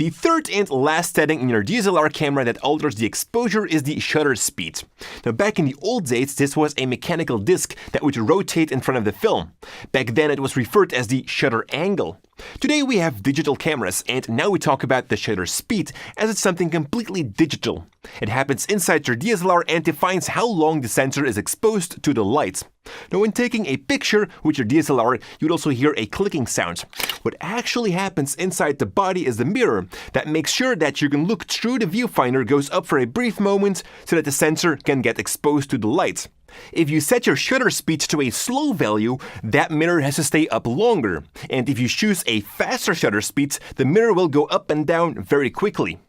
The third and last setting in your DSLR camera that alters the exposure is the shutter speed. Now, back in the old days, this was a mechanical disc that would rotate in front of the film. Back then, it was referred as the shutter angle. Today we have digital cameras, and now we talk about the shutter speed as it's something completely digital. It happens inside your DSLR and defines how long the sensor is exposed to the light. Now, when taking a picture with your DSLR, you'd also hear a clicking sound. What actually happens inside the body is the mirror that makes sure that you can look through the viewfinder goes up for a brief moment so that the sensor can get exposed to the light. If you set your shutter speed to a slow value, that mirror has to stay up longer. And if you choose a faster shutter speed, the mirror will go up and down very quickly.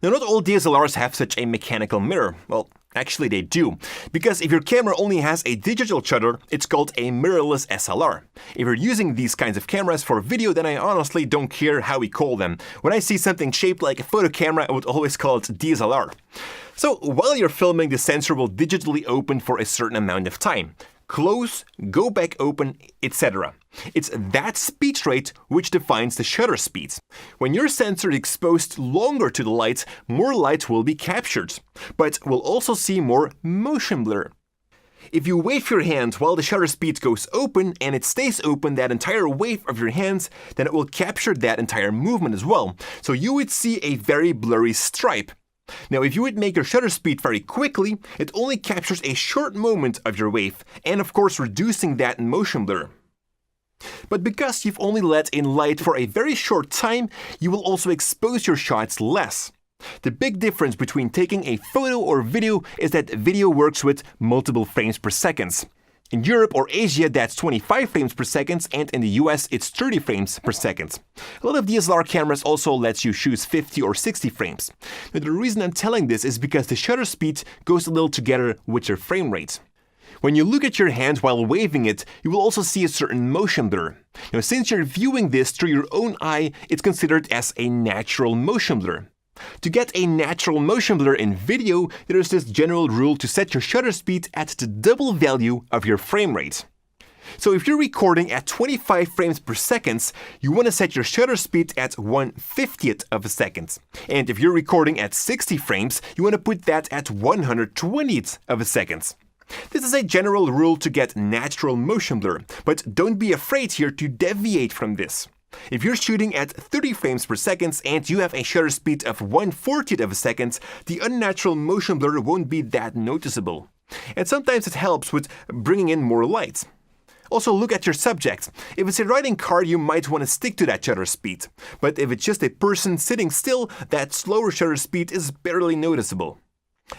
Now, not all DSLRs have such a mechanical mirror. Well, actually they do. Because if your camera only has a digital shutter, it's called a mirrorless SLR. If you're using these kinds of cameras for video, then I honestly don't care how we call them. When I see something shaped like a photo camera, I would always call it DSLR. So while you're filming, the sensor will digitally open for a certain amount of time. Close, go back open, etc. It's that speed rate which defines the shutter speed. When your sensor is exposed longer to the light, more light will be captured, but we'll also see more motion blur. If you wave your hand while the shutter speed goes open and it stays open that entire wave of your hands, then it will capture that entire movement as well. So you would see a very blurry stripe. Now, if you would make your shutter speed very quickly, it only captures a short moment of your wave, and of course reducing that motion blur. But because you've only let in light for a very short time, you will also expose your shots less. The big difference between taking a photo or video is that video works with multiple frames per second. In Europe or Asia, that's 25 frames per second, and in the US, it's 30 frames per second. A lot of DSLR cameras also lets you choose 50 or 60 frames. Now, the reason I'm telling this is because the shutter speed goes a little together with your frame rate. When you look at your hand while waving it, you will also see a certain motion blur. Now, since you're viewing this through your own eye, it's considered as a natural motion blur. To get a natural motion blur in video, there is this general rule to set your shutter speed at the double value of your frame rate. So if you're recording at 25 frames per second, you want to set your shutter speed at 1/50th of a second. And if you're recording at 60 frames, you want to put that at 120th of a second. This is a general rule to get natural motion blur, but don't be afraid here to deviate from this. If you're shooting at 30 frames per second and you have a shutter speed of 1/40th of a second, the unnatural motion blur won't be that noticeable. And sometimes it helps with bringing in more light. Also, look at your subject. If it's a riding car, you might want to stick to that shutter speed. But if it's just a person sitting still, that slower shutter speed is barely noticeable.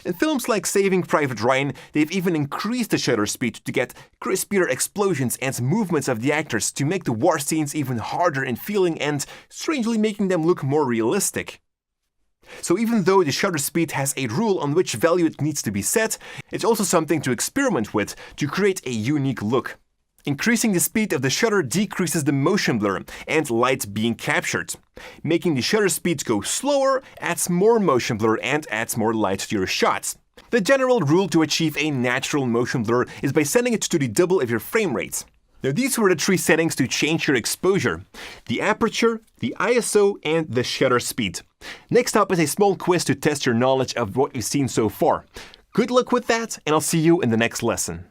In films like Saving Private Ryan, they've even increased the shutter speed to get crispier explosions and movements of the actors to make the war scenes even harder in feeling and strangely making them look more realistic. So even though the shutter speed has a rule on which value it needs to be set, it's also something to experiment with to create a unique look. Increasing the speed of the shutter decreases the motion blur and light being captured. Making the shutter speed go slower adds more motion blur and adds more light to your shots. The general rule to achieve a natural motion blur is by setting it to the double of your frame rate. Now, these were the 3 settings to change your exposure: the aperture, the ISO, and the shutter speed. Next up is a small quiz to test your knowledge of what you've seen so far. Good luck with that, and I'll see you in the next lesson.